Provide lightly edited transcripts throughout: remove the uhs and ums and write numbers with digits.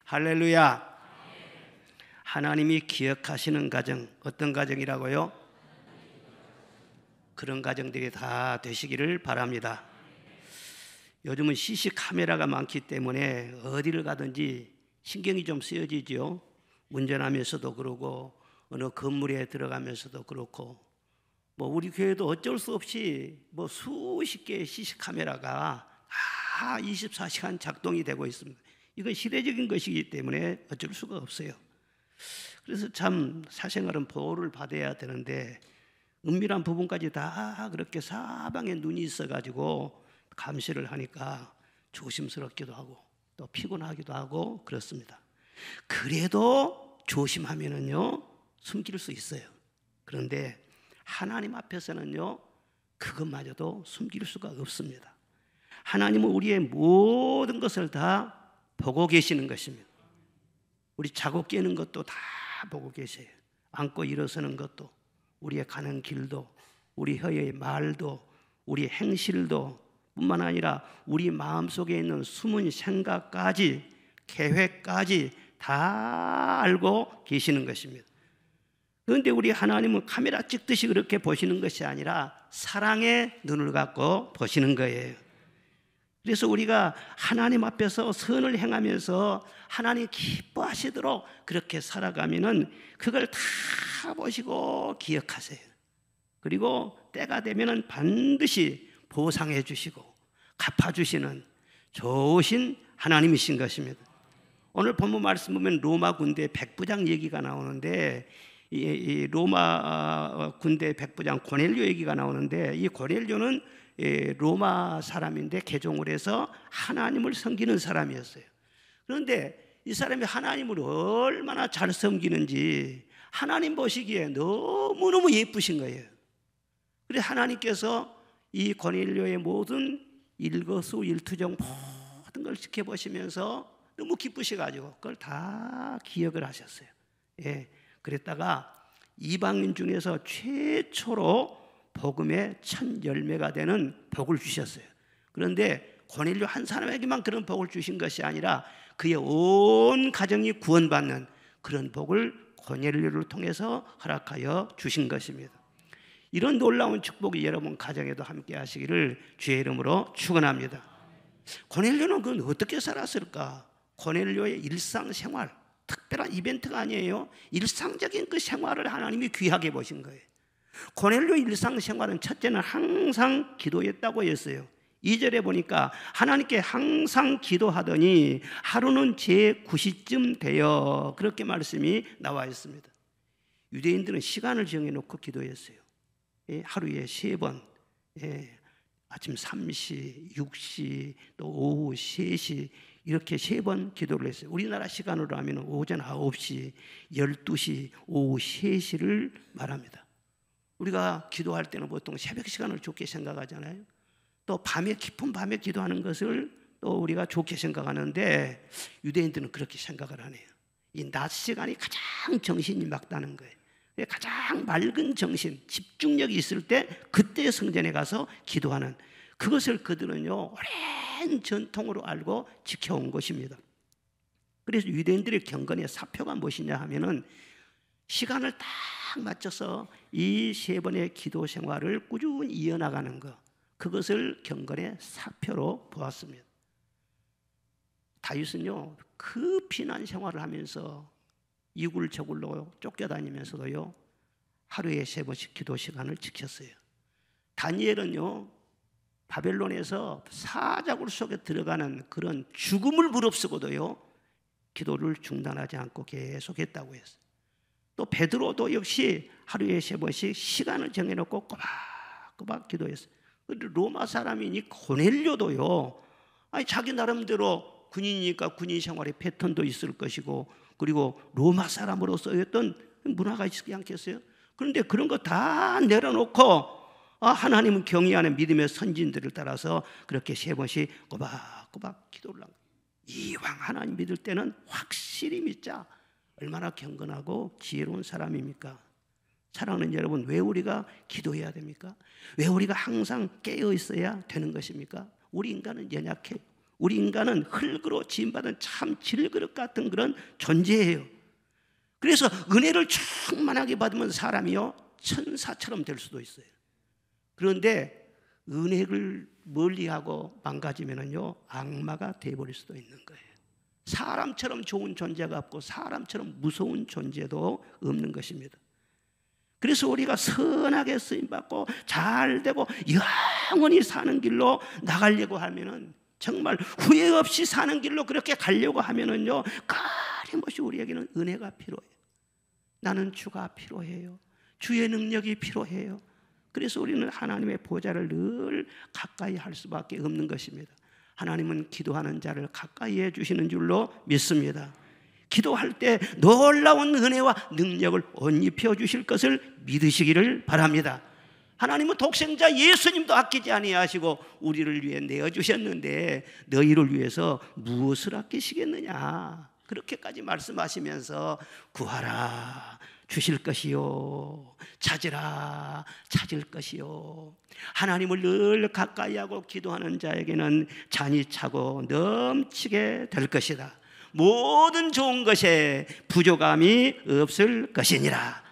할렐루야. 하나님이 기억하시는 가정, 어떤 가정이라고요? 그런 가정들이 다 되시기를 바랍니다. 요즘은 CC 카메라가 많기 때문에 어디를 가든지 신경이 좀 쓰여지죠. 운전하면서도 그러고 어느 건물에 들어가면서도 그렇고, 우리 교회도 어쩔 수 없이 수십 개의 CC 카메라가 다 24시간 작동이 되고 있습니다. 이건 시대적인 것이기 때문에 어쩔 수가 없어요. 그래서 참 사생활은 보호를 받아야 되는데 은밀한 부분까지 다 그렇게 사방에 눈이 있어가지고 감시를 하니까 조심스럽기도 하고 또 피곤하기도 하고 그렇습니다. 그래도 조심하면은요 숨길 수 있어요. 그런데 하나님 앞에서는요 그것마저도 숨길 수가 없습니다. 하나님은 우리의 모든 것을 다 보고 계시는 것입니다. 우리 자고 깨는 것도 다 보고 계세요. 앉고 일어서는 것도, 우리의 가는 길도, 우리 혀의 말도, 우리 행실도 뿐만 아니라 우리 마음속에 있는 숨은 생각까지, 계획까지 다 알고 계시는 것입니다. 그런데 우리 하나님은 카메라 찍듯이 그렇게 보시는 것이 아니라 사랑의 눈을 갖고 보시는 거예요. 그래서 우리가 하나님 앞에서 선을 행하면서 하나님 기뻐하시도록 그렇게 살아가면은 그걸 다 보시고 기억하세요. 그리고 때가 되면은 반드시 보상해 주시고 갚아주시는 좋으신 하나님이신 것입니다. 오늘 본문 말씀 보면 로마 군대 백부장 얘기가 나오는데, 이 로마 군대 백부장 고넬료 얘기가 나오는데, 이 고넬료는 로마 사람인데 개종을 해서 하나님을 섬기는 사람이었어요. 그런데 이 사람이 하나님을 얼마나 잘 섬기는지 하나님 보시기에 너무너무 예쁘신 거예요. 그래서 하나님께서 이 고넬료의 모든 일거수일투정 모든 걸 지켜보시면서 너무 기쁘셔가지고 그걸 다 기억을 하셨어요. 그랬다가 이방인 중에서 최초로 복음의 첫 열매가 되는 복을 주셨어요. 그런데 고넬료 한 사람에게만 그런 복을 주신 것이 아니라 그의 온 가정이 구원받는 그런 복을 고넬료를 통해서 허락하여 주신 것입니다. 이런 놀라운 축복이 여러분 가정에도 함께 하시기를 주의 이름으로 축원합니다. 고넬료는 그건 어떻게 살았을까? 고넬료의 일상생활, 특별한 이벤트가 아니에요. 일상적인 그 생활을 하나님이 귀하게 보신 거예요. 고넬료 일상생활은 첫째는 항상 기도했다고 했어요. 2절에 보니까 하나님께 항상 기도하더니 하루는 제 9시쯤 되어, 그렇게 말씀이 나와 있습니다. 유대인들은 시간을 정해놓고 기도했어요. 하루에 3번, 아침 3시, 6시, 또 오후 3시 이렇게 3번 기도를 했어요. 우리나라 시간으로 하면 오전 9시, 12시, 오후 3시를 말합니다. 우리가 기도할 때는 보통 새벽 시간을 좋게 생각하잖아요. 또 밤에, 깊은 밤에 기도하는 것을 또 우리가 좋게 생각하는데 유대인들은 그렇게 생각을 안 해요. 이 낮 시간이 가장 정신이 맑다는 거예요. 가장 맑은 정신, 집중력이 있을 때 그때 성전에 가서 기도하는, 그것을 그들은요 오랜 전통으로 알고 지켜온 것입니다. 그래서 유대인들의 경건의 사표가 무엇이냐 하면은 시간을 딱 맞춰서 이 3번의 기도 생활을 꾸준히 이어나가는 것, 그것을 경건의 사표로 보았습니다. 다윗은요 그 피난 생활을 하면서 이굴저굴로 쫓겨다니면서도요 하루에 3번씩 기도 시간을 지켰어요. 다니엘은요 바벨론에서 사자굴 속에 들어가는 그런 죽음을 무릅쓰고도요 기도를 중단하지 않고 계속했다고 했어요. 또 베드로도 역시 하루에 3번씩 시간을 정해놓고 꼬박꼬박 기도했어요. 로마 사람이니 고넬료도요 자기 나름대로 군인이니까 군인 생활의 패턴도 있을 것이고, 그리고 로마 사람으로서 어떤 문화가 있지 않겠어요? 그런데 그런 거 다 내려놓고 하나님은 경외하는 믿음의 선진들을 따라서 그렇게 3번씩 꼬박꼬박 기도를 한 거예요. 이왕 하나님 믿을 때는 확실히 믿자. 얼마나 경건하고 지혜로운 사람입니까? 사랑하는 여러분, 왜 우리가 기도해야 됩니까? 왜 우리가 항상 깨어 있어야 되는 것입니까? 우리 인간은 연약해요. 우리 인간은 흙으로 지음받은 참 질그릇 같은 그런 존재예요. 그래서 은혜를 충만하게 받으면 사람이요 천사처럼 될 수도 있어요. 그런데 은혜를 멀리하고 망가지면은요 악마가 되어버릴 수도 있는 거예요. 사람처럼 좋은 존재가 없고 사람처럼 무서운 존재도 없는 것입니다. 그래서 우리가 선하게 쓰임받고 잘되고 영원히 사는 길로 나가려고 하면은, 정말 후회 없이 사는 길로 그렇게 가려고 하면은요 끊임없이 우리에게는 은혜가 필요해요. 나는 주가 필요해요. 주의 능력이 필요해요. 그래서 우리는 하나님의 보좌를 늘 가까이 할 수밖에 없는 것입니다. 하나님은 기도하는 자를 가까이 해주시는 줄로 믿습니다. 기도할 때 놀라운 은혜와 능력을 옷 입혀 주실 것을 믿으시기를 바랍니다. 하나님은 독생자 예수님도 아끼지 아니하시고 우리를 위해 내어주셨는데 너희를 위해서 무엇을 아끼시겠느냐, 그렇게까지 말씀하시면서 구하라 주실 것이요, 찾으라 찾을 것이요. 하나님을 늘 가까이 하고 기도하는 자에게는 잔이 차고 넘치게 될 것이다. 모든 좋은 것에 부족함이 없을 것이니라.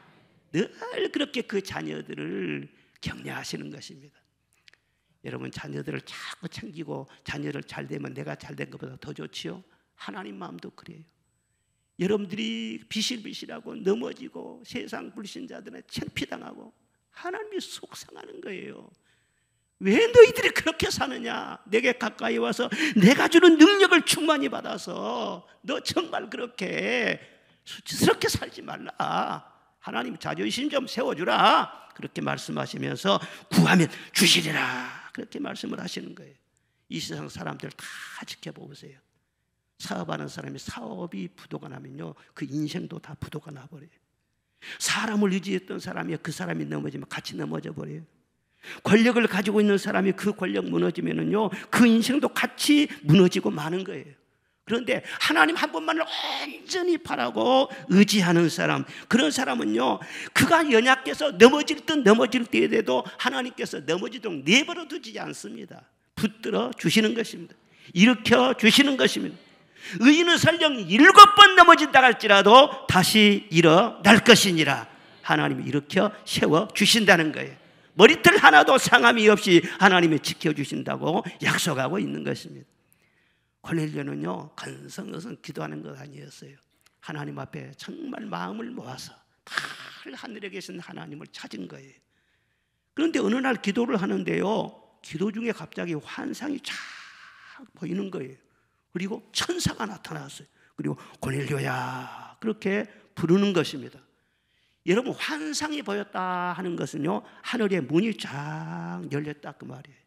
늘 그렇게 그 자녀들을 격려하시는 것입니다. 여러분, 자녀들을 자꾸 챙기고 자녀를 잘 되면 내가 잘 된 것보다 더 좋지요? 하나님 마음도 그래요. 여러분들이 비실비실하고 넘어지고 세상 불신자들의 창피당하고 하나님이 속상하는 거예요. 왜 너희들이 그렇게 사느냐? 내게 가까이 와서 내가 주는 능력을 충만히 받아서 너 정말 그렇게 수치스럽게 살지 말라. 하나님 자존심 좀 세워주라. 그렇게 말씀하시면서 구하면 주시리라. 그렇게 말씀을 하시는 거예요. 이 세상 사람들 다 지켜보세요. 사업하는 사람이 사업이 부도가 나면요 그 인생도 다 부도가 나버려요. 사람을 의지했던 사람이 그 사람이 넘어지면 같이 넘어져 버려요. 권력을 가지고 있는 사람이 그 권력 무너지면은요 그 인생도 같이 무너지고 마는 거예요. 그런데 하나님 한 분만을 온전히 바라고 의지하는 사람, 그런 사람은요 그가 연약해서 넘어질 듯 넘어질 때에도 하나님께서 넘어지도록 내버려 두지 않습니다. 붙들어 주시는 것입니다. 일으켜 주시는 것입니다. 의인은 설령 7번 넘어진다 할지라도 다시 일어날 것이니라. 하나님이 일으켜 세워 주신다는 거예요. 머리털 하나도 상함이 없이 하나님이 지켜주신다고 약속하고 있는 것입니다. 고넬료는요 건성어성 기도하는 것 아니었어요. 하나님 앞에 정말 마음을 모아서 늘 하늘에 계신 하나님을 찾은 거예요. 그런데 어느 날 기도를 하는데요 기도 중에 갑자기 환상이 쫙 보이는 거예요. 그리고 천사가 나타났어요. 그리고 고넬료야 그렇게 부르는 것입니다. 여러분, 환상이 보였다 하는 것은요 하늘의 문이 쫙 열렸다 그 말이에요.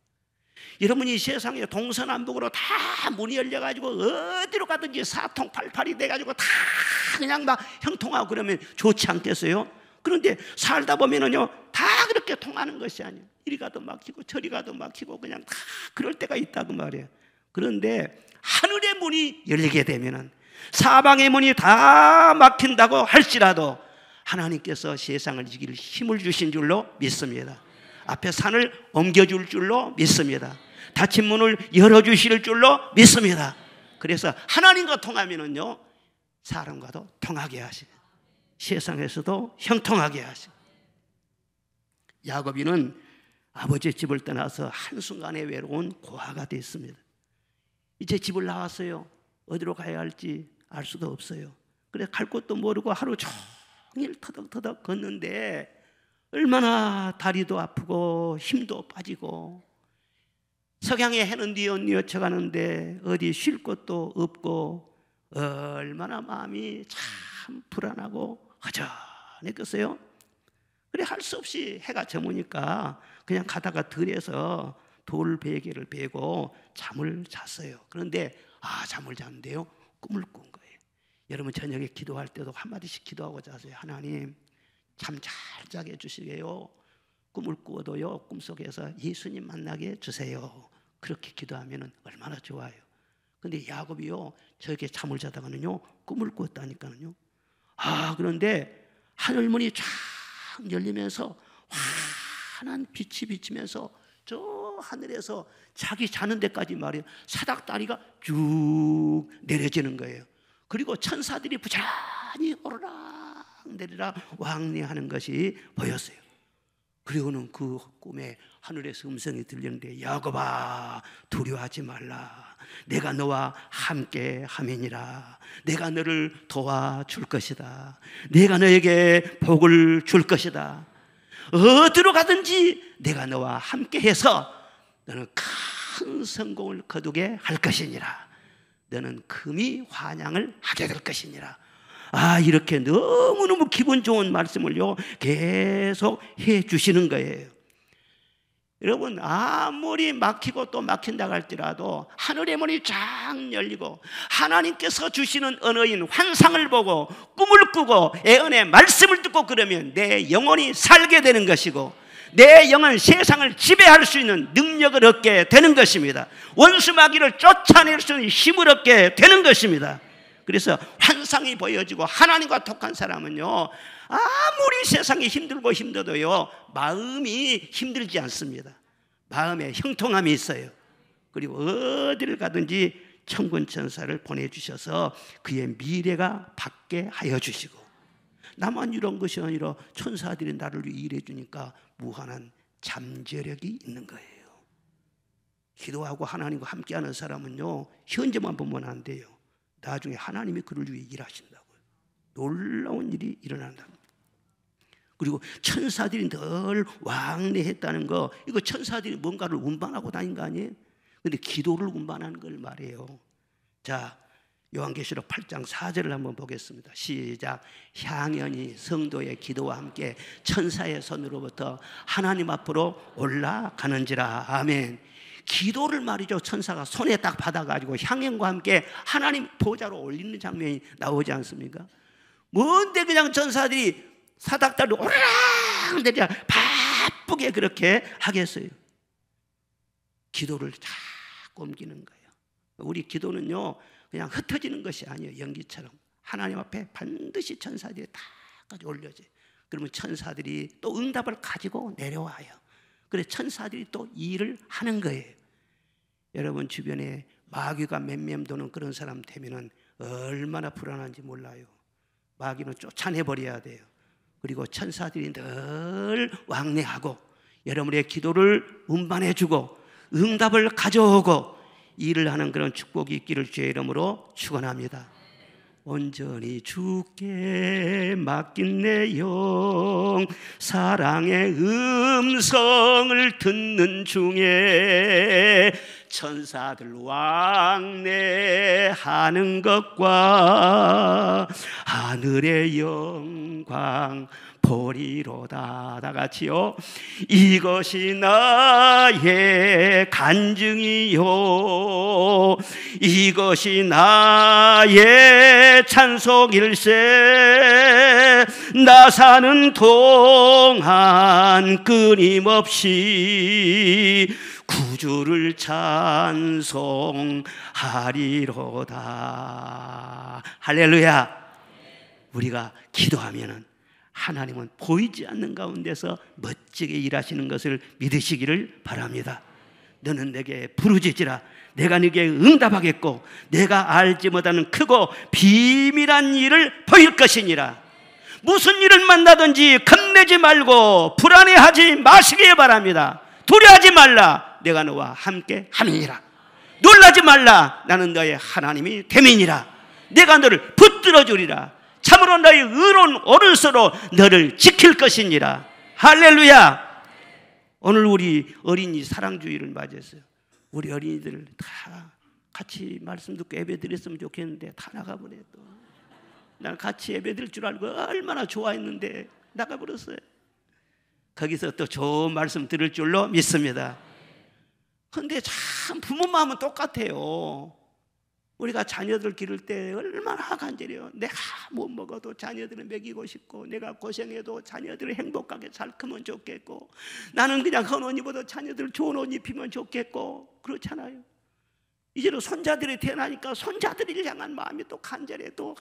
여러분, 이 세상에 동서남북으로 다 문이 열려가지고 어디로 가든지 사통팔팔이 돼가지고 다 그냥 막 형통하고 그러면 좋지 않겠어요? 그런데 살다 보면은요 다 그렇게 통하는 것이 아니에요. 이리 가도 막히고 저리 가도 막히고 그냥 다 그럴 때가 있다 그 말이에요. 그런데 하늘의 문이 열리게 되면은 사방의 문이 다 막힌다고 할지라도 하나님께서 세상을 이길 힘을 주신 줄로 믿습니다. 앞에 산을 옮겨줄 줄로 믿습니다. 닫힌 문을 열어주실 줄로 믿습니다. 그래서 하나님과 통하면은요 사람과도 통하게 하시고 세상에서도 형통하게 하시고. 야곱이는 아버지의 집을 떠나서 한순간에 외로운 고아가 됐습니다. 이제 집을 나왔어요. 어디로 가야 할지 알 수도 없어요. 그래 갈 곳도 모르고 하루 종일 터덕터덕 걷는데 얼마나 다리도 아프고 힘도 빠지고 석양의 해는 뉘어뉘어쳐 가는데 어디 쉴 곳도 없고 얼마나 마음이 참 불안하고 허전했겠어요. 그래 할 수 없이 해가 저무니까 그냥 가다가 들에서 돌 베개를 베고 잠을 잤어요. 그런데 잠을 잤는데요 꿈을 꾼 거예요. 여러분, 저녁에 기도할 때도 한마디씩 기도하고 자세요. 하나님 잠 잘 자게 해주시게요. 꿈을 꾸어도요 꿈속에서 예수님 만나게 해주세요. 그렇게 기도하면 얼마나 좋아요. 근데 야곱이요 저렇게 잠을 자다가는요 꿈을 꾸었다니까요. 그런데 하늘문이 쫙 열리면서 환한 빛이 비치면서 저 하늘에서 자기 자는 데까지 말이에요, 사닥다리가 쭉 내려지는 거예요. 그리고 천사들이 부지런히 오르락 내리락 왕래하는 것이 보였어요. 그리고는 그 꿈에 하늘에서 음성이 들리는데, 야곱아 두려워하지 말라, 내가 너와 함께 함이니라. 내가 너를 도와줄 것이다. 내가 너에게 복을 줄 것이다. 어디로 가든지 내가 너와 함께 해서 너는 큰 성공을 거두게 할 것이니라. 너는 금이 환향을 하게 될 것이니라. 이렇게 너무너무 기분 좋은 말씀을요 계속 해 주시는 거예요. 여러분, 아무리 막히고 또 막힌다고 할지라도 하늘의 문이 쫙 열리고 하나님께서 주시는 언어인 환상을 보고 꿈을 꾸고 애언의 말씀을 듣고 그러면 내 영혼이 살게 되는 것이고, 내 영은 세상을 지배할 수 있는 능력을 얻게 되는 것입니다. 원수 마귀를 쫓아낼 수 있는 힘을 얻게 되는 것입니다. 그래서 환상이 보여지고 하나님과 독한 사람은요, 아무리 세상이 힘들고 힘들어도요 마음이 힘들지 않습니다. 마음에 형통함이 있어요. 그리고 어디를 가든지 천군 천사를 보내주셔서 그의 미래가 받게 하여 주시고, 나만 이런 것이 아니라 천사들이 나를 위해 일해 주니까 무한한 잠재력이 있는 거예요. 기도하고 하나님과 함께하는 사람은요 현재만 보면 안 돼요. 나중에 하나님이 그를 위해 일하신다고요. 놀라운 일이 일어난다. 그리고 천사들이 늘 왕래했다는 거, 이거 천사들이 뭔가를 운반하고 다닌 거 아니에요? 근데 기도를 운반하는 걸 말해요. 자, 요한계시록 8장 4절을 한번 보겠습니다. 시작. 향연이 성도의 기도와 함께 천사의 손으로부터 하나님 앞으로 올라가는지라. 아멘. 기도를 말이죠, 천사가 손에 딱 받아가지고 향연과 함께 하나님 보좌로 올리는 장면이 나오지 않습니까? 뭔데 그냥 천사들이 사닥다리로 오르락 내리락 바쁘게 그렇게 하겠어요? 기도를 자꾸 옮기는 거예요. 우리 기도는요 그냥 흩어지는 것이 아니에요. 연기처럼 하나님 앞에 반드시 천사들이 다까지 올려져요. 그러면 천사들이 또 응답을 가지고 내려와요. 그래서 천사들이 또 일을 하는 거예요. 여러분 주변에 마귀가 맴맴도는 그런 사람 되면은 얼마나 불안한지 몰라요. 마귀는 쫓아내버려야 돼요. 그리고 천사들이 늘 왕래하고 여러분의 기도를 운반해주고 응답을 가져오고 일을 하는 그런 축복이 있기를 주의 이름으로 축원합니다. 온전히 주께 맡긴 내 영, 사랑의 음성을 듣는 중에 천사들 왕래하는 것과 하늘의 영광 보리로다. 다 같이요. 이것이 나의 간증이요, 이것이 나의 찬송일세. 나 사는 동안 끊임없이 구주를 찬송하리로다. 할렐루야. 우리가 기도하면은 하나님은 보이지 않는 가운데서 멋지게 일하시는 것을 믿으시기를 바랍니다. 너는 내게 부르짖으라. 내가 네게 응답하겠고 내가 알지 못하는 크고 비밀한 일을 보일 것이니라. 무슨 일을 만나든지 겁내지 말고 불안해하지 마시기 바랍니다. 두려워하지 말라. 내가 너와 함께 함이니라. 놀라지 말라. 나는 너의 하나님이 됨이니라. 내가 너를 붙들어 주리라. 참으로 너의 의로운 오른손으로 너를 지킬 것이니라. 할렐루야. 오늘 우리 어린이 사랑주의를 맞이했어요. 우리 어린이들 다 같이 말씀 듣고 예배 드렸으면 좋겠는데 다 나가버려. 또 난 같이 예배 드릴 줄 알고 얼마나 좋아했는데 나가버렸어요. 거기서 또 좋은 말씀 들을 줄로 믿습니다. 그런데 참 부모 마음은 똑같아요. 우리가 자녀들 기를 때 얼마나 간절해요. 내가 못 먹어도 자녀들을 먹이고 싶고, 내가 고생해도 자녀들을 행복하게 잘 크면 좋겠고, 나는 그냥 헌 옷 입어도 자녀들 좋은 옷 입히면 좋겠고, 그렇잖아요. 이제는 손자들이 태어나니까 손자들을 향한 마음이 또 간절해. 또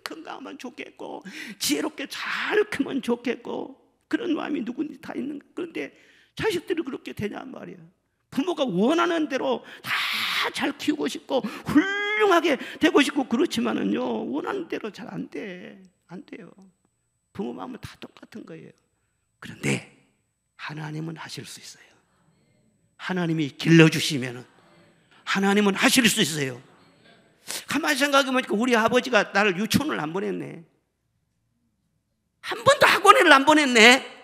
건강하면 좋겠고 지혜롭게 잘 크면 좋겠고, 그런 마음이 누구든지 다 있는 거예요. 그런데 자식들이 그렇게 되냔 말이에요. 부모가 원하는 대로 다 잘 키우고 싶고 훌륭하게 되고 싶고 그렇지만은요, 원하는 대로 잘 안 돼. 안 돼요. 부모 마음은 다 똑같은 거예요. 그런데 하나님은 하실 수 있어요. 하나님이 길러주시면은 하나님은 하실 수 있어요. 가만히 생각해보니까 우리 아버지가 나를 유치원을 안 보냈네. 한 번도 학원을 안 보냈네.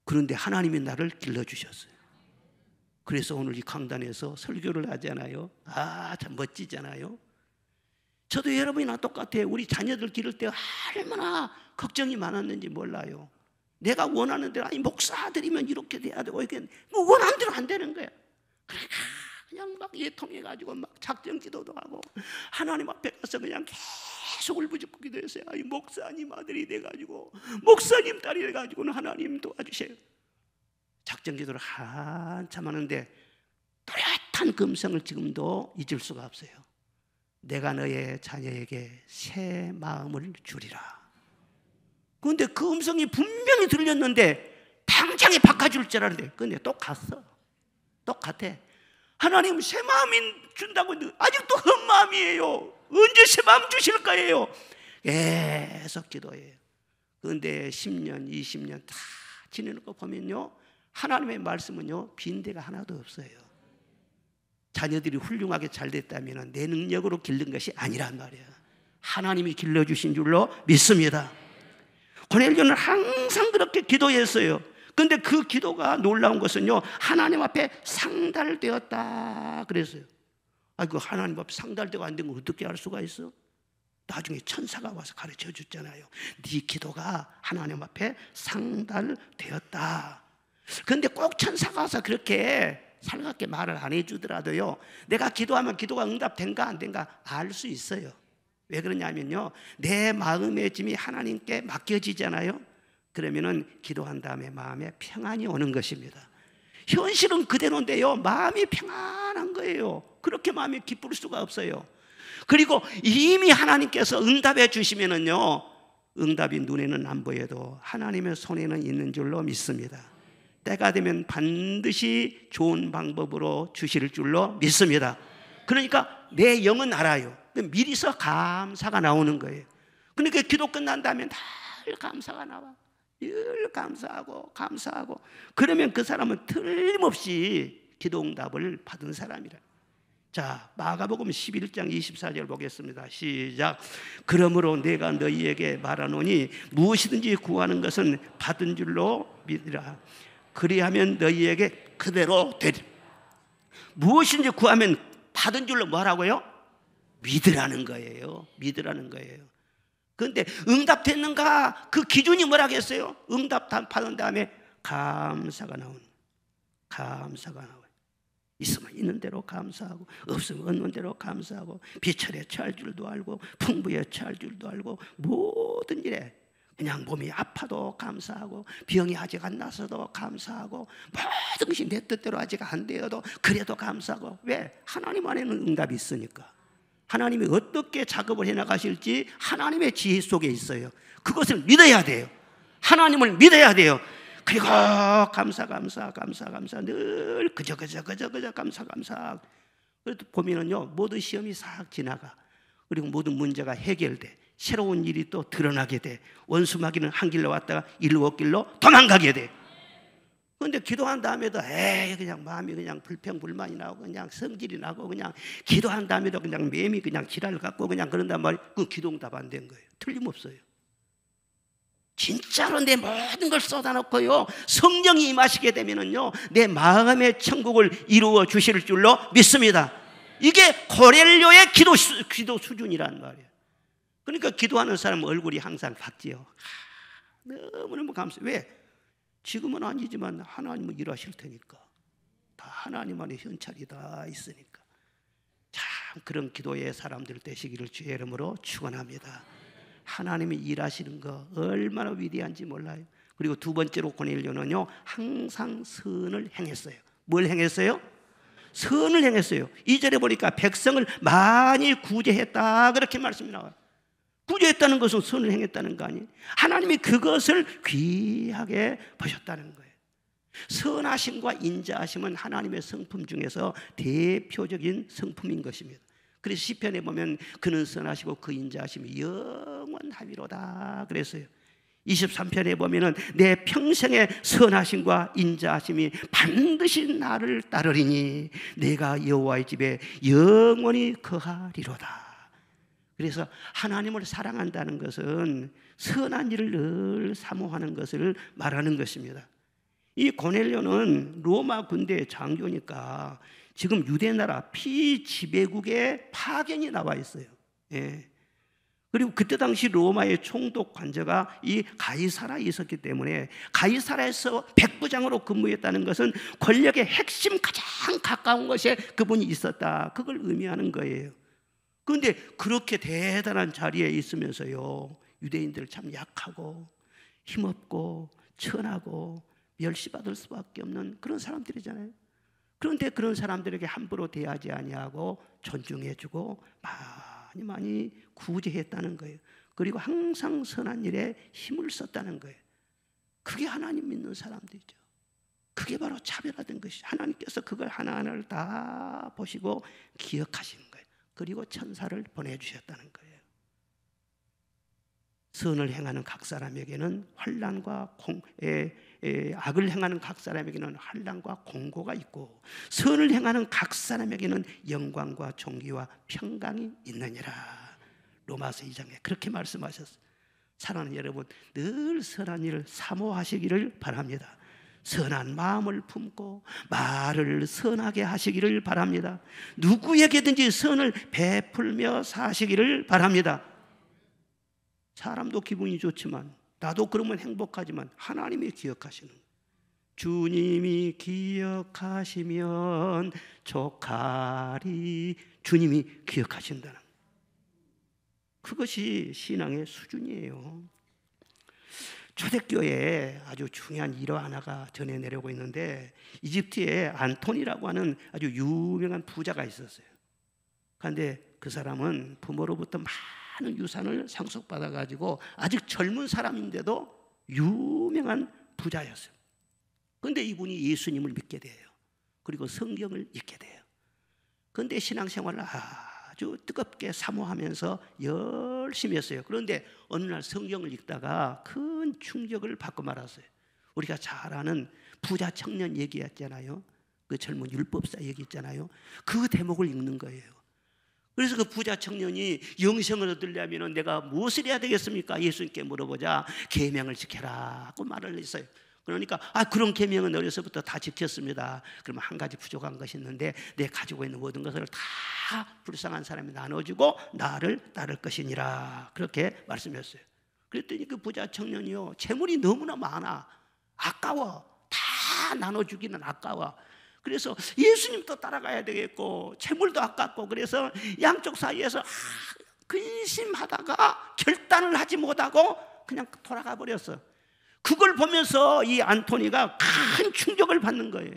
그런데 하나님이 나를 길러주셨어요. 그래서 오늘 이 강단에서 설교를 하잖아요. 아, 참 멋지잖아요. 저도 여러분이나 똑같아요. 우리 자녀들 기를 때 얼마나 걱정이 많았는지 몰라요. 내가 원하는 대로, 아니 목사들이면 이렇게 돼야 되고 이게 원하는 대로 안 되는 거야. 그러니까 그냥 막 예통해가지고 막 작정 기도도 하고 하나님 앞에 가서 그냥 계속 울부짖고 기도했어요. 아니 목사님 아들이 돼가지고 목사님 딸이 돼가지고는 하나님 도와주세요. 작정 기도를 한참 하는데 또렷한 그 음성을 지금도 잊을 수가 없어요. 내가 너의 자녀에게 새 마음을 주리라. 그런데 그 음성이 분명히 들렸는데 당장에 바꿔줄 줄 알았는데 근데 또 갔어. 똑같아. 하나님 새 마음 준다고 아직도 헛 마음이에요. 언제 새 마음 주실 거예요? 계속 기도해요. 그런데 10년, 20년 다 지내는 거 보면요, 하나님의 말씀은요 빈대가 하나도 없어요. 자녀들이 훌륭하게 잘 됐다면 내 능력으로 기른 것이 아니란 말이야. 하나님이 길러주신 줄로 믿습니다. 고넬료는 항상 그렇게 기도했어요. 그런데 그 기도가 놀라운 것은요, 하나님 앞에 상달되었다 그랬어요. 그 하나님 앞에 상달되고 안 된 걸 어떻게 알 수가 있어? 나중에 천사가 와서 가르쳐 줬잖아요. 네 기도가 하나님 앞에 상달되었다. 그런데 꼭 천사가 와서 그렇게 살갑게 말을 안 해주더라도요, 내가 기도하면 기도가 응답된가 안 된가 알 수 있어요. 왜 그러냐면요, 내 마음의 짐이 하나님께 맡겨지잖아요. 그러면은 기도한 다음에 마음에 평안이 오는 것입니다. 현실은 그대로인데요, 마음이 평안한 거예요. 그렇게 마음이 기쁠 수가 없어요. 그리고 이미 하나님께서 응답해 주시면은요, 응답이 눈에는 안 보여도 하나님의 손에는 있는 줄로 믿습니다. 때가 되면 반드시 좋은 방법으로 주실 줄로 믿습니다. 그러니까 내 영은 알아요. 미리서 감사가 나오는 거예요. 그러니까 기도 끝난 다음에 늘 감사가 나와. 늘 감사하고 감사하고. 그러면 그 사람은 틀림없이 기도 응답을 받은 사람이라. 자, 마가복음 11장 24절 보겠습니다. 시작. 그러므로 내가 너희에게 말하노니 무엇이든지 구하는 것은 받은 줄로 믿으라. 그리하면 너희에게 그대로 되리. 무엇인지 구하면 받은 줄로 뭐라고요? 믿으라는 거예요. 믿으라는 거예요. 그런데 응답됐는가? 그 기준이 뭐라고 했어요? 응답 받은 다음에 감사가 나오는, 감사가 나와요. 있으면 있는 대로 감사하고 없으면 없는 대로 감사하고 비철에 처할 줄도 알고 풍부에 처할 줄도 알고 모든 일에 그냥 몸이 아파도 감사하고 병이 아직 안 나서도 감사하고 모든 것이 내 뜻대로 아직 안 되어도 그래도 감사하고. 왜? 하나님 안에는 응답이 있으니까. 하나님이 어떻게 작업을 해나가실지 하나님의 지혜 속에 있어요. 그것을 믿어야 돼요. 하나님을 믿어야 돼요. 그리고 감사 늘 그저 감사. 그래도 보면은요, 모든 시험이 싹 지나가. 그리고 모든 문제가 해결돼. 새로운 일이 또 드러나게 돼. 원수마귀는 한 길로 왔다가 일곱 길로 도망가게 돼. 그런데 기도한 다음에도 그냥 마음이 그냥 불평불만이 나고 그냥 성질이 나고 그냥 기도한 다음에도 그냥 매미 그냥 지랄을 갖고 그냥 그런단 말이에요. 그 기도응답 안 된 거예요. 틀림없어요. 진짜로 내 모든 걸 쏟아놓고요, 성령이 임하시게 되면은요, 내 마음의 천국을 이루어 주실 줄로 믿습니다. 이게 고넬료의 기도 수준이란 말이에요. 그러니까 기도하는 사람 얼굴이 항상 밝지요. 너무너무 감사해요. 왜? 지금은 아니지만 하나님은 일하실 테니까. 다 하나님 안에 현찰이 다 있으니까. 참 그런 기도의 사람들 되시기를 주의 이름으로 축원합니다. 하나님이 일하시는 거 얼마나 위대한지 몰라요. 그리고 두 번째로 고넬료는요, 항상 선을 행했어요. 뭘 행했어요? 선을 행했어요. 2절에 보니까 백성을 많이 구제했다 그렇게 말씀이 나와요. 구제했다는 것은 선을 행했다는 거 아니에요? 하나님이 그것을 귀하게 보셨다는 거예요. 선하심과 인자하심은 하나님의 성품 중에서 대표적인 성품인 것입니다. 그래서 시편에 보면 그는 선하시고 그 인자하심이 영원하리로다 그랬어요. 23편에 보면은 내 평생의 선하심과 인자하심이 반드시 나를 따르리니 내가 여호와의 집에 영원히 거하리로다. 그래서 하나님을 사랑한다는 것은 선한 일을 늘 사모하는 것을 말하는 것입니다. 이 고넬료는 로마 군대 장교니까 지금 유대나라 피지배국의 파견이 나와 있어요. 예. 그리고 그때 당시 로마의 총독 관저가 이 가이사라에 있었기 때문에 가이사라에서 백부장으로 근무했다는 것은 권력의 핵심 가장 가까운 곳에 그분이 있었다, 그걸 의미하는 거예요. 그런데 그렇게 대단한 자리에 있으면서요, 유대인들 참 약하고 힘없고 천하고 멸시받을 수밖에 없는 그런 사람들이잖아요. 그런데 그런 사람들에게 함부로 대하지 아니하고 존중해주고 많이 구제했다는 거예요. 그리고 항상 선한 일에 힘을 썼다는 거예요. 그게 하나님 믿는 사람들이죠. 그게 바로 차별화된 것이죠. 하나님께서 그걸 하나하나를 다 보시고 기억하시는 거예요. 그리고 천사를 보내주셨다는 거예요. 선을 행하는 각 사람에게는 환난과 악을 행하는 각 사람에게는 환난과 공고가 있고 선을 행하는 각 사람에게는 영광과 존귀와 평강이 있느니라. 로마서 2장에 그렇게 말씀하셨어요. 사랑하는 여러분, 늘 선한 일을 사모하시기를 바랍니다. 선한 마음을 품고 말을 선하게 하시기를 바랍니다. 누구에게든지 선을 베풀며 사시기를 바랍니다. 사람도 기분이 좋지만 나도 그러면 행복하지만 하나님이 기억하시는 거예요. 주님이 기억하시면 족하리. 주님이 기억하신다는 거예요. 그것이 신앙의 수준이에요. 초대교회에 아주 중요한 일화 하나가 전해 내려오고 있는데, 이집트에 안토니라고 하는 아주 유명한 부자가 있었어요. 그런데 그 사람은 부모로부터 많은 유산을 상속받아 가지고 아직 젊은 사람인데도 유명한 부자였어요. 그런데 이분이 예수님을 믿게 돼요. 그리고 성경을 읽게 돼요. 그런데 신앙생활을 아주 뜨겁게 사모하면서 열심히 했어요. 그런데 어느 날 성경을 읽다가 큰 충격을 받고 말았어요. 우리가 잘 아는 부자 청년 얘기했잖아요. 그 젊은 율법사 얘기 있잖아요. 그 대목을 읽는 거예요. 그래서 그 부자 청년이 영생을 얻으려면 내가 무엇을 해야 되겠습니까? 예수님께 물어보자. 계명을 지켜라 하고 말을 했어요. 그러니까 그런 계명은 어려서부터 다 지켰습니다. 그러면 한 가지 부족한 것이 있는데 내 가지고 있는 모든 것을 다 불쌍한 사람이 나눠주고 나를 따를 것이니라. 그렇게 말씀했어요. 그랬더니 그 부자 청년이요, 재물이 너무나 많아. 아까워. 다 나눠주기는 아까워. 그래서 예수님도 따라가야 되겠고 재물도 아깝고, 그래서 양쪽 사이에서 근심하다가 결단을 하지 못하고 그냥 돌아가 버렸어. 그걸 보면서 이 안토니가 큰 충격을 받는 거예요.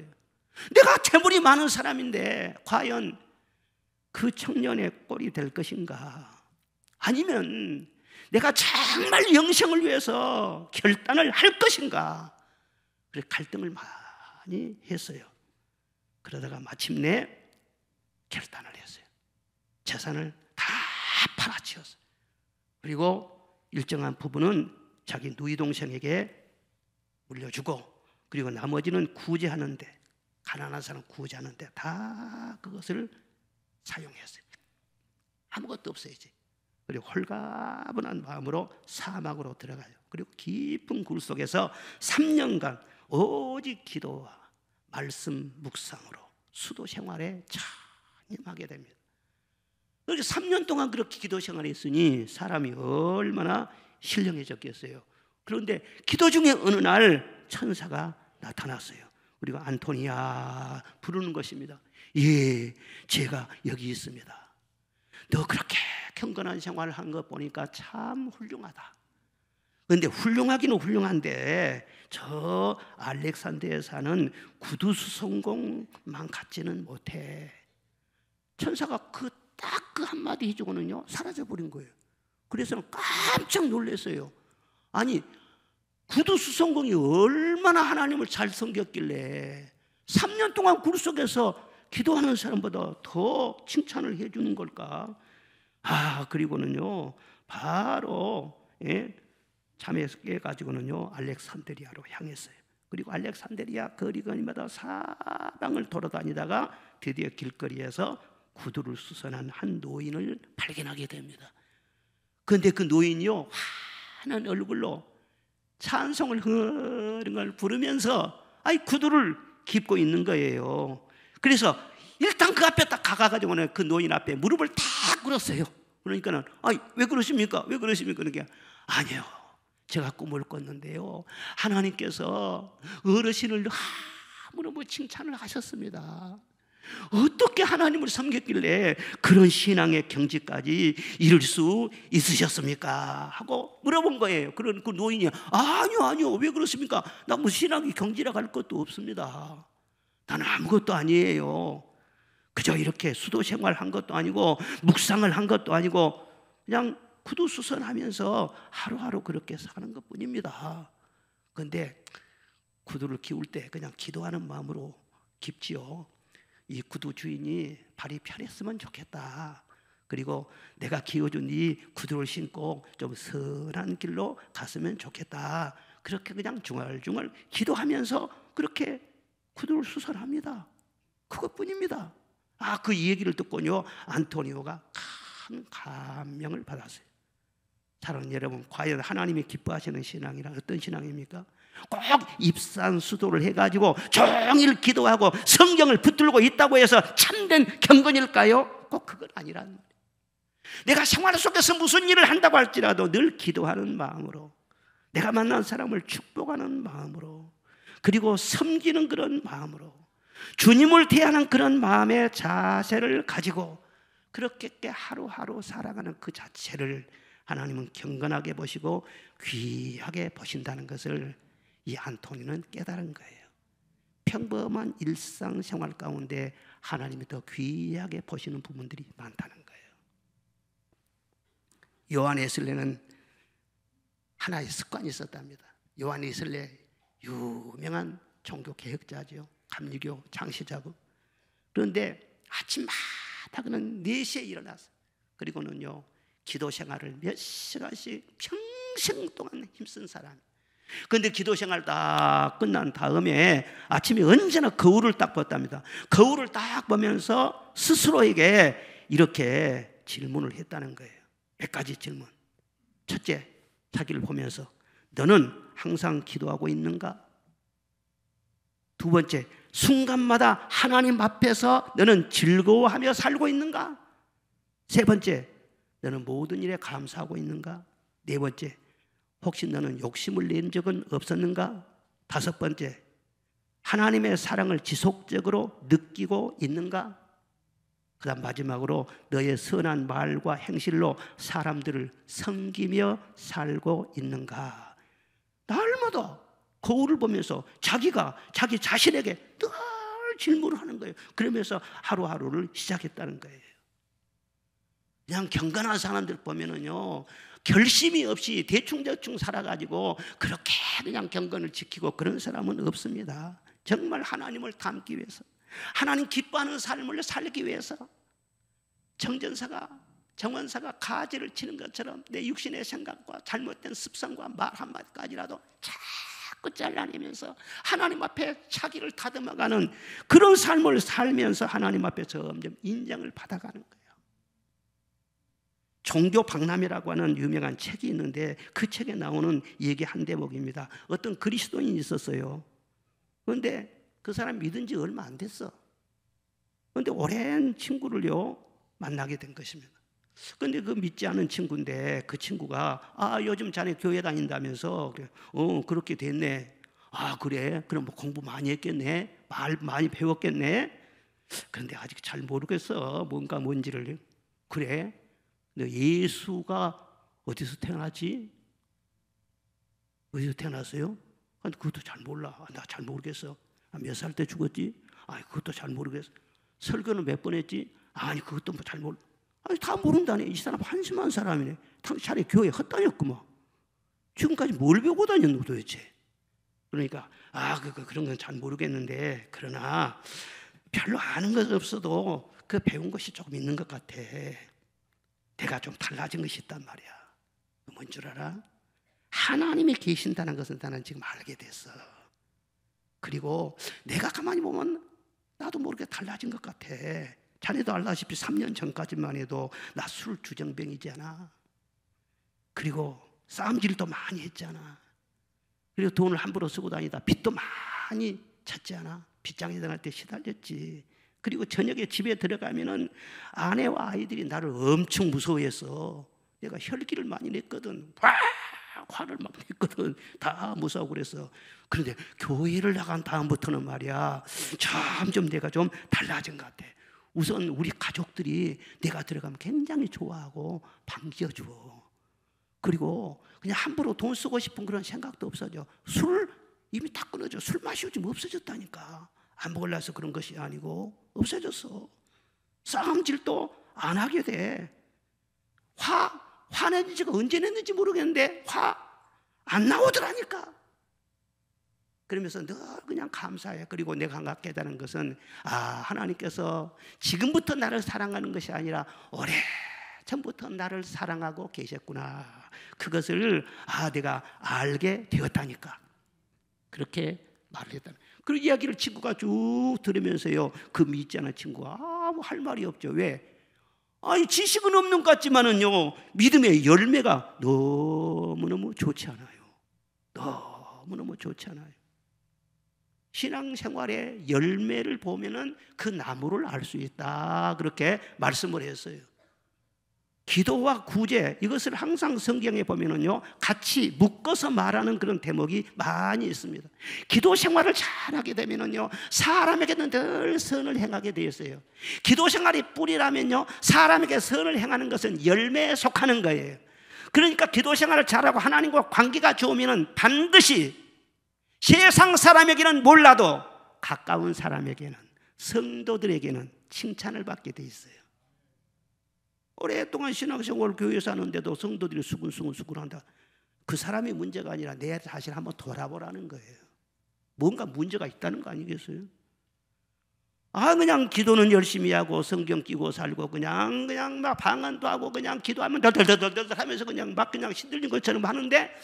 내가 재물이 많은 사람인데 과연 그 청년의 꼴이 될 것인가? 아니면 내가 정말 영생을 위해서 결단을 할 것인가? 그래서 갈등을 많이 했어요. 그러다가 마침내 결단을 했어요. 재산을 다 팔아치웠어요. 그리고 일정한 부분은 자기 누이 동생에게 물려주고, 그리고 나머지는 구제하는데, 가난한 사람 구제하는데 다 그것을 사용했어요. 아무것도 없어요 이제. 그리고 홀가분한 마음으로 사막으로 들어가요. 그리고 깊은 굴 속에서 3년간 오직 기도와 말씀 묵상으로 수도 생활에 참여하게 됩니다. 그렇게 3년 동안 그렇게 기도 생활을 했으니 사람이 얼마나 신령해졌겠어요. 그런데 기도 중에 어느 날 천사가 나타났어요. 그리고 안토니야 부르는 것입니다. 예, 제가 여기 있습니다. 너 그렇게 경건한 생활을 한 것 보니까 참 훌륭하다. 그런데 훌륭하기는 훌륭한데 저 알렉산드에 사는 구두수성공만 갖지는 못해. 천사가 딱 그 한마디 해주고는요 사라져버린 거예요. 그래서 깜짝 놀랐어요. 아니, 구두 수성공이 얼마나 하나님을 잘 섬겼길래 3년 동안 굴 속에서 기도하는 사람보다 더 칭찬을 해주는 걸까? 그리고는요 바로 잠에 깨가지고는요 알렉산드리아로 향했어요. 그리고 알렉산드리아 거리거리마다 사방을 돌아다니다가 드디어 길거리에서 구두를 수선한 한 노인을 발견하게 됩니다. 그런데 그 노인이요 환한 얼굴로 찬송을 흥얼흥얼 부르면서 구두를 깁고 있는 거예요. 그래서 일단 그 앞에 딱 가가지고는 그 노인 앞에 무릎을 탁 꿇었어요. 그러니까는 왜 그러십니까? 왜 그러십니까? 그러니까 아니요, 제가 꿈을 꿨는데요 하나님께서 어르신을 너무너무 칭찬을 하셨습니다. 어떻게 하나님을 섬겼길래 그런 신앙의 경지까지 이룰 수 있으셨습니까? 하고 물어본 거예요. 그런 그 노인이 아니요 왜 그렇습니까? 나 뭐 신앙의 경지라 갈 것도 없습니다. 나는 아무것도 아니에요. 그저 이렇게 수도 생활한 것도 아니고 묵상을 한 것도 아니고 그냥 구두수선하면서 하루하루 그렇게 사는 것 뿐입니다. 그런데 구두를 기울 때 그냥 기도하는 마음으로 깁지요. 이 구두 주인이 발이 편했으면 좋겠다. 그리고 내가 기어준 이 구두를 신고 좀 선한 길로 갔으면 좋겠다. 그렇게 그냥 중얼중얼 기도하면서 그렇게 구두를 수선합니다. 그것뿐입니다. 그 얘기를 듣고요 안토니오가 큰 감명을 받았어요. 사랑하는 여러분, 과연 하나님이 기뻐하시는 신앙이란 어떤 신앙입니까? 꼭 입산수도를 해가지고 종일 기도하고 성경을 붙들고 있다고 해서 참된 경건일까요? 꼭 그건 아니란 말이에요. 내가 생활 속에서 무슨 일을 한다고 할지라도 늘 기도하는 마음으로, 내가 만난 사람을 축복하는 마음으로, 그리고 섬기는 그런 마음으로, 주님을 대하는 그런 마음의 자세를 가지고 그렇게 하루하루 살아가는 그 자체를 하나님은 경건하게 보시고 귀하게 보신다는 것을 이 안토니는 깨달은 거예요. 평범한 일상생활 가운데 하나님이 더 귀하게 보시는 부분들이 많다는 거예요. 요한 웨슬레는 하나의 습관이 있었답니다. 요한 웨슬레 유명한 종교 개혁자죠. 감리교 창시자고. 그런데 아침마다 그는 4시에 일어나서 그리고는요 기도 생활을 몇 시간씩 평생 동안 힘쓴 사람. 그런데 기도 생활 다 끝난 다음에 아침에 언제나 거울을 딱 봤답니다. 거울을 딱 보면서 스스로에게 이렇게 질문을 했다는 거예요. 몇 가지 질문. 첫째, 자기를 보면서 너는 항상 기도하고 있는가? 두 번째, 순간마다 하나님 앞에서 너는 즐거워하며 살고 있는가? 세 번째, 너는 모든 일에 감사하고 있는가? 네 번째, 혹시 너는 욕심을 낸 적은 없었는가? 다섯 번째, 하나님의 사랑을 지속적으로 느끼고 있는가? 그 다음 마지막으로 너의 선한 말과 행실로 사람들을 섬기며 살고 있는가? 날마다 거울을 보면서 자기가 자기 자신에게 늘 질문을 하는 거예요. 그러면서 하루하루를 시작했다는 거예요. 그냥 경건한 사람들 보면은요 결심이 없이 대충대충 살아가지고 그렇게 그냥 경건을 지키고 그런 사람은 없습니다. 정말 하나님을 닮기 위해서, 하나님 기뻐하는 삶을 살기 위해서 정원사가 가지를 치는 것처럼 내 육신의 생각과 잘못된 습성과 말 한마디까지라도 자꾸 잘라내면서 하나님 앞에 자기를 다듬어가는 그런 삶을 살면서 하나님 앞에 점점 인정을 받아가는 거예요. 종교박람회라고 하는 유명한 책이 있는데 그 책에 나오는 얘기 한 대목입니다. 어떤 그리스도인이 있었어요. 그런데 그 사람 믿은 지 얼마 안 됐어. 그런데 오랜 친구를요 만나게 된 것입니다. 그런데 그 믿지 않은 친구인데 그 친구가 요즘 자네 교회 다닌다면서 그래. 그렇게 됐네. 그래? 그럼 뭐 공부 많이 했겠네? 말 많이 배웠겠네? 그런데 아직 잘 모르겠어. 뭔지를. 그래? 너 예수가 어디서 태어났지? 어디서 태어났어요? 그것도 잘 몰라. 나 잘 모르겠어. 몇 살 때 죽었지? 그것도 잘 모르겠어. 설교는 몇 번 했지? 그것도 잘 모르. 다 모른다네. 이 사람 한심한 사람이네. 차라리 교회 헛다녔구만. 지금까지 뭘 배우고 다녔노 도대체? 그러니까 그런 건 잘 모르겠는데 그러나 별로 아는 것 없어도 그 배운 것이 조금 있는 것 같아. 내가 좀 달라진 것이 있단 말이야. 뭔 줄 알아? 하나님이 계신다는 것은 나는 지금 알게 됐어. 그리고 내가 가만히 보면 나도 모르게 달라진 것 같아. 자네도 알다시피 3년 전까지만 해도 나 술 주정뱅이잖아. 그리고 싸움질도 많이 했잖아. 그리고 돈을 함부로 쓰고 다니다 빚도 많이 찼잖아. 빚장에 당할 때 시달렸지. 그리고 저녁에 집에 들어가면은 아내와 아이들이 나를 엄청 무서워해서 내가 혈기를 많이 냈거든. 화를 막 냈거든. 다 무서워 그랬어. 그런데 교회를 나간 다음부터는 말이야, 점점 내가 좀 달라진 것 같아. 우선 우리 가족들이 내가 들어가면 굉장히 좋아하고 반겨줘. 그리고 그냥 함부로 돈 쓰고 싶은 그런 생각도 없어져. 술 이미 다 끊어져. 술 마시고 지금 없어졌다니까. 안 먹으려 해서 그런 것이 아니고 없어졌어. 싸움질도 안 하게 돼. 화낸 지가 언제 냈는지 모르겠는데 화 안 나오더라니까. 그러면서 늘 그냥 감사해. 그리고 내가 한 가지 깨달은 것은 하나님께서 지금부터 나를 사랑하는 것이 아니라 오래 전부터 나를 사랑하고 계셨구나. 그것을 내가 알게 되었다니까. 그렇게 말을 했다. 그 이야기를 친구가 쭉 들으면서요, 그 믿지 않은 친구가 아무 할 말이 없죠. 왜? 지식은 없는 것 같지만은요, 믿음의 열매가 너무너무 좋지 않아요. 너무너무 좋지 않아요. 신앙생활의 열매를 보면은 그 나무를 알 수 있다. 그렇게 말씀을 했어요. 기도와 구제, 이것을 항상 성경에 보면은요, 같이 묶어서 말하는 그런 대목이 많이 있습니다. 기도 생활을 잘하게 되면은요, 사람에게는 늘 선을 행하게 되어 있어요. 기도 생활이 뿌리라면요, 사람에게 선을 행하는 것은 열매에 속하는 거예요. 그러니까 기도 생활을 잘하고 하나님과 관계가 좋으면은 반드시 세상 사람에게는 몰라도 가까운 사람에게는, 성도들에게는 칭찬을 받게 돼 있어요. 오랫동안 신앙생활 교회에서 하는데도 성도들이 수근수근한다. 그 사람이 문제가 아니라 내 자신을 한번 돌아보라는 거예요. 뭔가 문제가 있다는 거 아니겠어요? 그냥 기도는 열심히 하고 성경 끼고 살고 그냥 막 방언도 하고 그냥 기도하면 덜덜덜덜 하면서 그냥 신들린 것처럼 하는데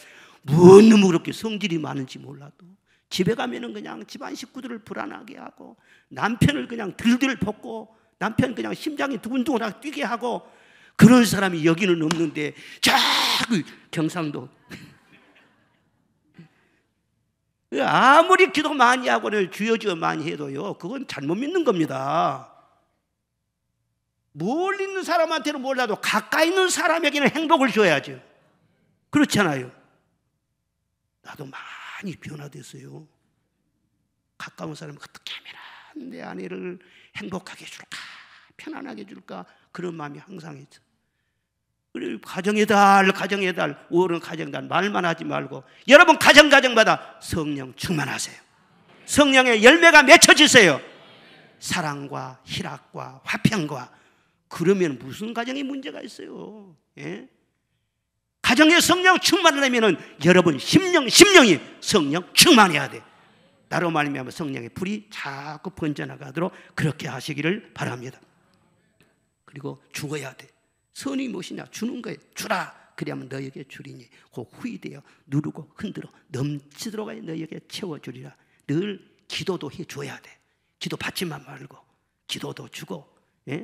뭔 놈의 그렇게 성질이 많은지 몰라도 집에 가면은 그냥 집안 식구들을 불안하게 하고 남편을 그냥 들들 볶고 남편 그냥 심장이 두근두근 뛰게 하고 그런 사람이 여기는 없는데 자꾸 경상도 아무리 기도 많이 하고는 주여 많이 해도요, 그건 잘못 믿는 겁니다. 멀리 있는 사람한테는 몰라도 가까이 있는 사람에게는 행복을 줘야죠. 그렇잖아요. 나도 많이 변화됐어요. 가까운 사람은 어떻게 하면 내 아내를 행복하게 해줄까, 편안하게 해줄까, 그런 마음이 항상 있죠. 그리고 가정의 달 5월은 가정달 말만 하지 말고 여러분 가정마다 성령 충만하세요. 성령의 열매가 맺혀지세요. 사랑과 희락과 화평과. 그러면 무슨 가정에 문제가 있어요? 예? 가정에 성령 충만하려면 여러분 심령이 성령 충만해야 돼. 나로 말미암아 성령의 불이 자꾸 번져나가도록 그렇게 하시기를 바랍니다. 그리고 죽어야 돼. 선이 무엇이냐? 주는 거예요. 주라. 그리하면 너에게 주리니 그 후이되어 누르고 흔들어 넘치도록 너에게 채워주리라. 늘 기도도 해줘야 돼. 기도 받지만 말고 기도도 주고,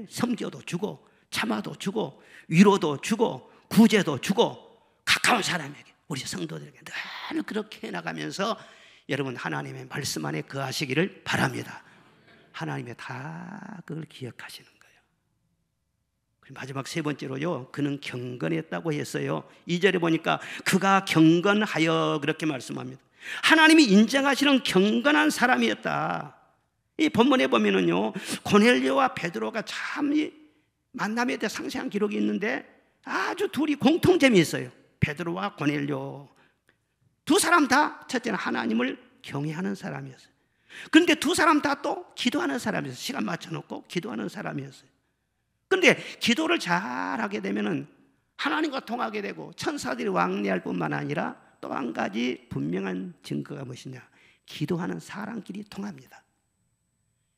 섬겨도 주고, 참아도 주고, 위로도 주고, 구제도 주고, 가까운 사람에게, 우리 성도들에게 늘 그렇게 해나가면서 여러분 하나님의 말씀 안에 거하시기를 바랍니다. 하나님의 다 그걸 기억하시는 거예요. 마지막 세 번째로요, 그는 경건했다고 했어요. 2절에 보니까 그가 경건하여 그렇게 말씀합니다. 하나님이 인정하시는 경건한 사람이었다. 이 본문에 보면은요, 고넬료와 베드로가 참 만남에 대해 상세한 기록이 있는데 아주 둘이 공통점이 있어요. 베드로와 고넬료 두 사람 다 첫째는 하나님을 경외하는 사람이었어요. 그런데 두 사람 다 또 기도하는 사람이었어요. 시간 맞춰놓고 기도하는 사람이었어요. 그런데 기도를 잘하게 되면은 하나님과 통하게 되고 천사들이 왕래할 뿐만 아니라 또 한 가지 분명한 증거가 무엇이냐? 기도하는 사람끼리 통합니다.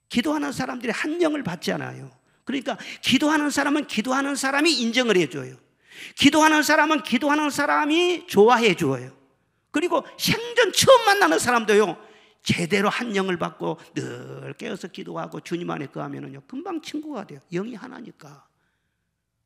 기도하는 사람들이 한영을 받지 않아요. 그러니까 기도하는 사람은 기도하는 사람이 인정을 해줘요. 기도하는 사람은 기도하는 사람이 좋아해 줘요. 그리고 생전 처음 만나는 사람도요, 제대로 한영을 받고 늘 깨어서 기도하고 주님 안에 거하면은요, 금방 친구가 돼요. 영이 하나니까.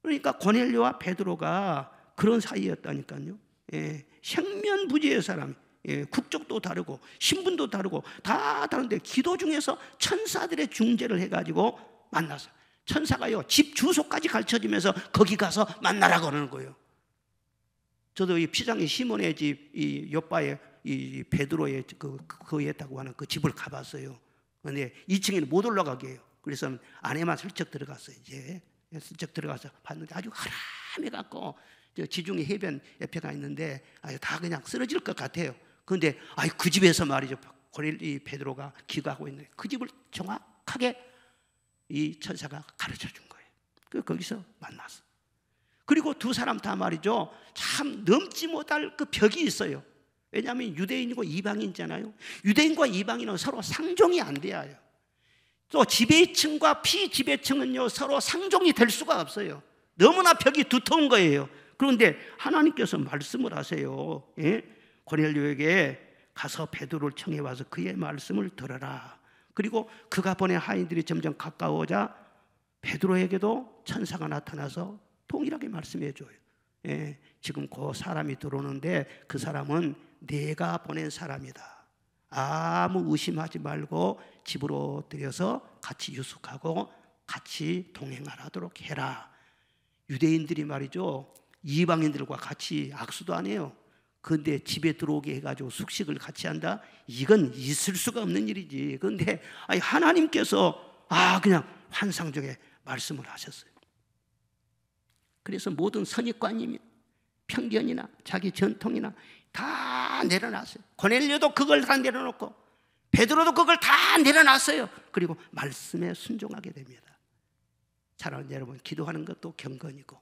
그러니까 고넬료와 베드로가 그런 사이였다니까요. 예, 생면부지의 사람이, 예, 국적도 다르고 신분도 다르고 다 다른데 기도 중에서 천사들의 중재를 해가지고 만났어요. 천사가요, 집 주소까지 가르쳐주면서 거기 가서 만나라고 그러는 거예요. 저도 이 피장이 시몬의 집, 이 요바의 이 베드로의 그였다고 하는 그 집을 가봤어요. 그런데 2층에는 못 올라가게 해요. 그래서 안에만 슬쩍 들어갔어요. 이제 슬쩍 들어가서 봤는데 아주 하람해갖고 지중해 해변 옆에가 있는데 다 그냥 쓰러질 것 같아요. 그런데 그 집에서 말이죠, 이 베드로가 기도하고 있는데 그 집을 정확하게 이 천사가 가르쳐 준 거예요. 거기서 만났어. 그리고 두 사람 다 말이죠, 참 넘지 못할 그 벽이 있어요. 왜냐하면 유대인이고 이방인이잖아요. 유대인과 이방인은 서로 상종이 안 돼야 해요. 또 지배층과 피지배층은요, 서로 상종이 될 수가 없어요. 너무나 벽이 두터운 거예요. 그런데 하나님께서 말씀을 하세요. 예? 고넬료에게 가서 베드로를 청해 와서 그의 말씀을 들어라. 그리고 그가 보낸 하인들이 점점 가까워오자 베드로에게도 천사가 나타나서 동일하게 말씀해 줘요. 예, 지금 그 사람이 들어오는데 그 사람은 내가 보낸 사람이다. 아무 의심하지 말고 집으로 들여서 같이 유숙하고 같이 동행하도록 해라. 유대인들이 말이죠, 이방인들과 같이 악수도 안 해요. 그런데 집에 들어오게 해가지고 숙식을 같이 한다? 이건 있을 수가 없는 일이지. 그런데 하나님께서 그냥 환상적에 말씀을 하셨어요. 그래서 모든 선입관이며 편견이나 자기 전통이나 다 내려놨어요. 고넬료도 그걸 다 내려놓고 베드로도 그걸 다 내려놨어요. 그리고 말씀에 순종하게 됩니다. 사랑하는 여러분, 기도하는 것도 경건이고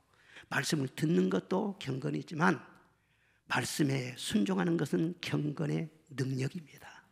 말씀을 듣는 것도 경건이지만 말씀에 순종하는 것은 경건의 능력입니다.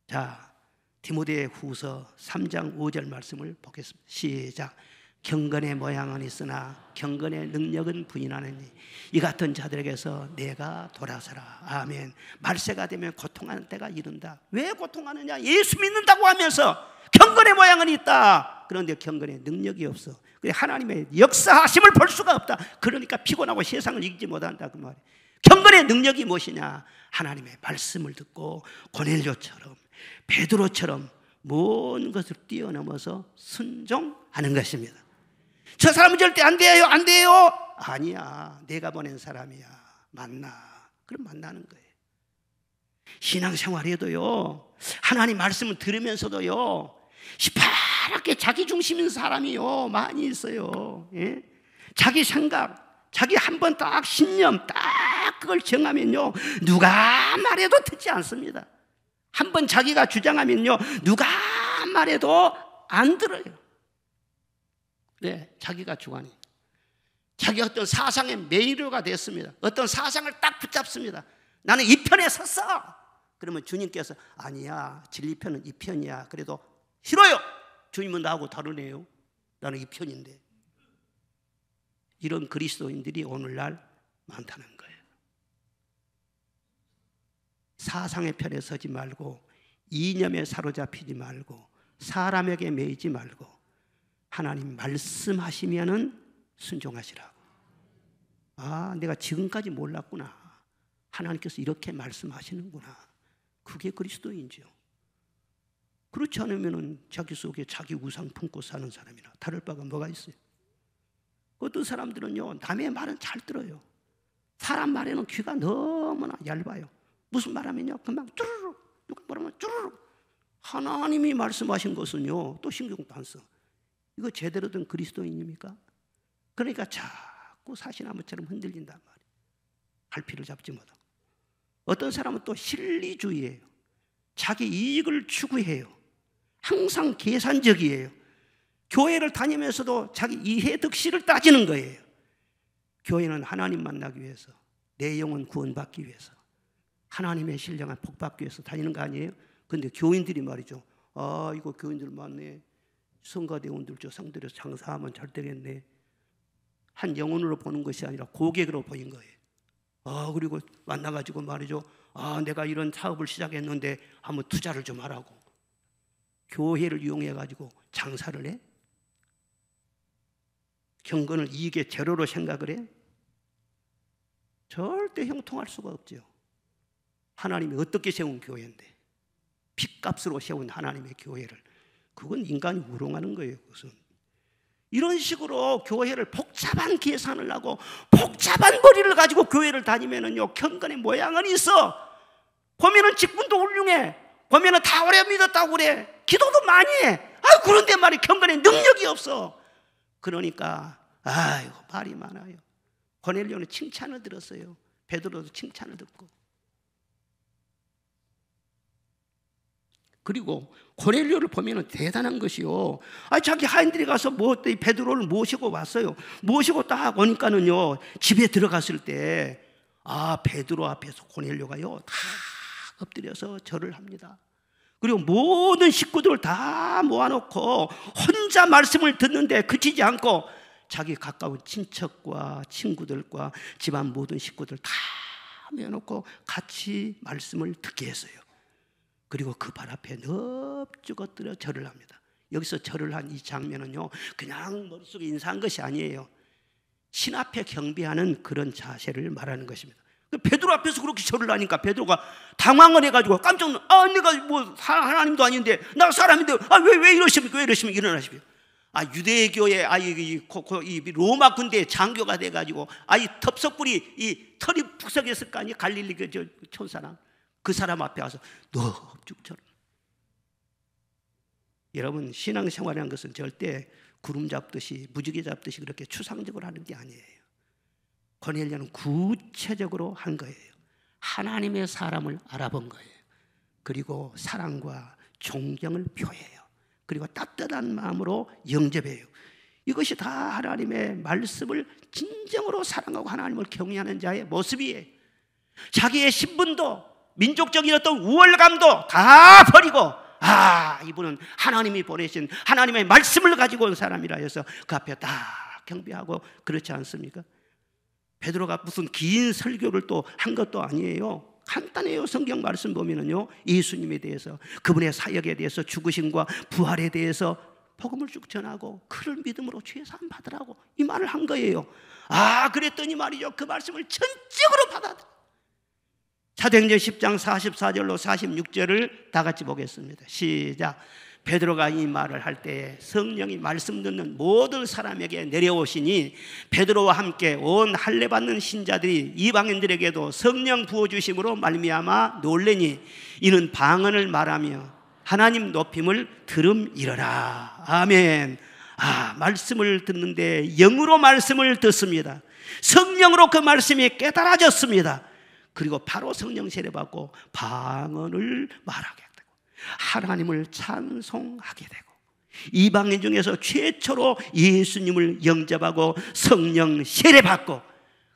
자, 디모데 후서 3장 5절 말씀을 보겠습니다. 시작. 경건의 모양은 있으나 경건의 능력은 부인하느니 이 같은 자들에게서 내가 돌아서라. 아멘. 말세가 되면 고통하는 때가 이른다. 왜 고통하느냐? 예수 믿는다고 하면서 경건의 모양은 있다. 그런데 경건의 능력이 없어. 하나님의 역사하심을 볼 수가 없다. 그러니까 피곤하고 세상을 이기지 못한다 그 말이에요. 경건의 능력이 무엇이냐? 하나님의 말씀을 듣고 고넬료처럼 베드로처럼 모든 것을 뛰어넘어서 순종하는 것입니다. 저 사람은 절대 안 돼요, 안 돼요. 아니야, 내가 보낸 사람이야. 만나. 그럼 만나는 거예요. 신앙생활에도요, 하나님 말씀을 들으면서도요, 시퍼렇게 자기 중심인 사람이요 많이 있어요. 예? 자기 생각, 자기 한번 딱 신념 딱 그걸 정하면요, 누가 말해도 듣지 않습니다. 한번 자기가 주장하면요, 누가 말해도 안 들어요. 네, 자기가 주관이. 자기 어떤 사상의 매료가 됐습니다. 어떤 사상을 딱 붙잡습니다. 나는 이 편에 섰어. 그러면 주님께서 아니야, 진리편은 이 편이야. 그래도 싫어요. 주님은 나하고 다르네요. 나는 이 편인데. 이런 그리스도인들이 오늘날 많다는 거예요. 사상의 편에 서지 말고 이념에 사로잡히지 말고 사람에게 매이지 말고 하나님 말씀하시면은 순종하시라고. 내가 지금까지 몰랐구나. 하나님께서 이렇게 말씀하시는구나. 그게 그리스도인지요. 그렇지 않으면은 자기 속에 자기 우상 품고 사는 사람이나 다를 바가 뭐가 있어요? 어떤 사람들은요, 남의 말은 잘 들어요. 사람 말에는 귀가 너무나 얇아요. 무슨 말하면요, 금방 쭈르륵, 누가 말하면 쭈르륵. 하나님이 말씀하신 것은요, 또 신경도 안 써. 이거 제대로 된 그리스도인입니까? 그러니까 자꾸 사시나무처럼 흔들린단 말이에요. 갈피를 잡지 못하고. 어떤 사람은 또 실리주의예요. 자기 이익을 추구해요. 항상 계산적이에요. 교회를 다니면서도 자기 이해득실을 따지는 거예요. 교회는 하나님 만나기 위해서, 내 영혼 구원받기 위해서, 하나님의 신령한 복받기 위해서 다니는 거 아니에요? 근데 교인들이 말이죠, 아 이거 교인들 많네, 성가대원들 저 상들여서 장사하면 잘 되겠네, 한 영혼으로 보는 것이 아니라 고객으로 보인 거예요. 그리고 만나가지고 말이죠, 내가 이런 사업을 시작했는데 한번 투자를 좀 하라고 교회를 이용해가지고 장사를 해? 경건을 이익의 재료로 생각을 해? 절대 형통할 수가 없죠. 하나님이 어떻게 세운 교회인데, 핏값으로 세운 하나님의 교회를, 그건 인간이 우롱하는 거예요. 그것은 이런 식으로 교회를 복잡한 계산을 하고 복잡한 머리를 가지고 교회를 다니면은요, 경건의 모양은 있어. 보면은 직분도 훌륭해, 보면은 다 오래 믿었다고 그래, 기도도 많이 해. 그런데 말이 경건의 능력이 없어. 그러니까 아이고 말이 많아요. 고넬료는 칭찬을 들었어요. 베드로도 칭찬을 듣고. 그리고 고넬료를 보면 대단한 것이요, 자기 하인들이 가서 베드로를 모시고 왔어요. 모시고 딱 오니까는요, 집에 들어갔을 때 베드로 앞에서 고넬료가요 다 엎드려서 절을 합니다. 그리고 모든 식구들을 다 모아놓고 혼자 말씀을 듣는데 그치지 않고 자기 가까운 친척과 친구들과 집안 모든 식구들 다 모아놓고 같이 말씀을 듣게 했어요. 그리고 그 발 앞에 넙죽 엎드려 절을 합니다. 여기서 절을 한 이 장면은요, 그냥 머릿속에 인사한 것이 아니에요. 신 앞에 경배하는 그런 자세를 말하는 것입니다. 베드로 앞에서 그렇게 절을 하니까 베드로가 당황을 해가지고 깜짝 놀라, 내가 뭐 하나님도 아닌데 나 사람인데 왜 이러십니까? 왜 이러시면 일어나십니까? 유대교의 이 로마 군대의 장교가 돼가지고 이 덥석불이 이 털이 푹석했을 거 아니에요? 갈릴리 그 촌사람, 그 사람 앞에 와서 넙죽 절을. 여러분, 신앙생활이라는 것은 절대 구름 잡듯이 무지개 잡듯이 그렇게 추상적으로 하는 게 아니에요. 고넬료는 구체적으로 한 거예요. 하나님의 사람을 알아본 거예요. 그리고 사랑과 존경을 표해요. 그리고 따뜻한 마음으로 영접해요. 이것이 다 하나님의 말씀을 진정으로 사랑하고 하나님을 경외하는 자의 모습이에요. 자기의 신분도 민족적인 어떤 우월감도 다 버리고 이분은 하나님이 보내신 하나님의 말씀을 가지고 온 사람이라 해서 그 앞에 다 경배하고, 그렇지 않습니까? 베드로가 무슨 긴 설교를 또 한 것도 아니에요. 간단해요. 성경 말씀 보면은요, 예수님에 대해서, 그분의 사역에 대해서, 죽으심과 부활에 대해서 복음을 쭉 전하고 그를 믿음으로 죄 사함 받으라고 이 말을 한 거예요. 그랬더니 말이죠, 그 말씀을 전적으로 받아들여. 사도행전 10장 44절로 46절을 다 같이 보겠습니다. 시작. 베드로가 이 말을 할 때에 성령이 말씀 듣는 모든 사람에게 내려오시니 베드로와 함께 온 할례 받는 신자들이 이방인들에게도 성령 부어주심으로 말미암아 놀래니 이는 방언을 말하며 하나님 높임을 들음이러라. 아멘. 말씀을 듣는데 영으로 말씀을 듣습니다. 성령으로 그 말씀이 깨달아졌습니다. 그리고 바로 성령 세례받고 방언을 말하게 되고 하나님을 찬송하게 되고 이방인 중에서 최초로 예수님을 영접하고 성령 세례받고,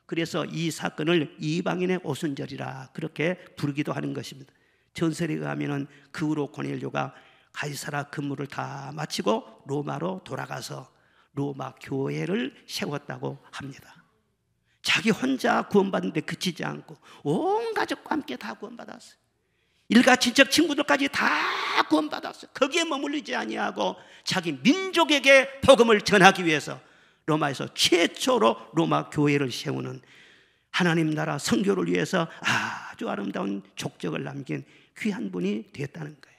그래서 이 사건을 이방인의 오순절이라 그렇게 부르기도 하는 것입니다. 전설에 의하면 그 후로 고넬료가 가이사라 근무를 다 마치고 로마로 돌아가서 로마 교회를 세웠다고 합니다. 자기 혼자 구원받는데 그치지 않고 온 가족과 함께 다 구원받았어요. 일가 친척 친구들까지 다 구원받았어요. 거기에 머물리지 아니하고 자기 민족에게 복음을 전하기 위해서 로마에서 최초로 로마 교회를 세우는, 하나님 나라 선교를 위해서 아주 아름다운 족적을 남긴 귀한 분이 됐다는 거예요.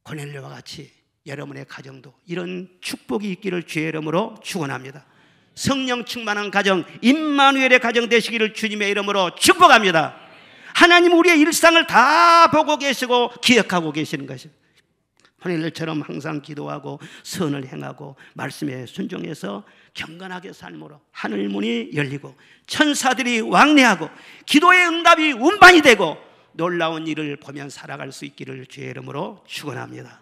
고넬료와 같이 여러분의 가정도 이런 축복이 있기를 주의 이름으로 축원합니다. 성령 충만한 가정, 임마누엘의 가정 되시기를 주님의 이름으로 축복합니다. 하나님 우리의 일상을 다 보고 계시고 기억하고 계시는 것입니다. 고넬료처럼 항상 기도하고 선을 행하고 말씀에 순종해서 경건하게 삶으로 하늘 문이 열리고 천사들이 왕래하고 기도의 응답이 운반이 되고 놀라운 일을 보면 살아갈 수 있기를 주의 이름으로 축원합니다.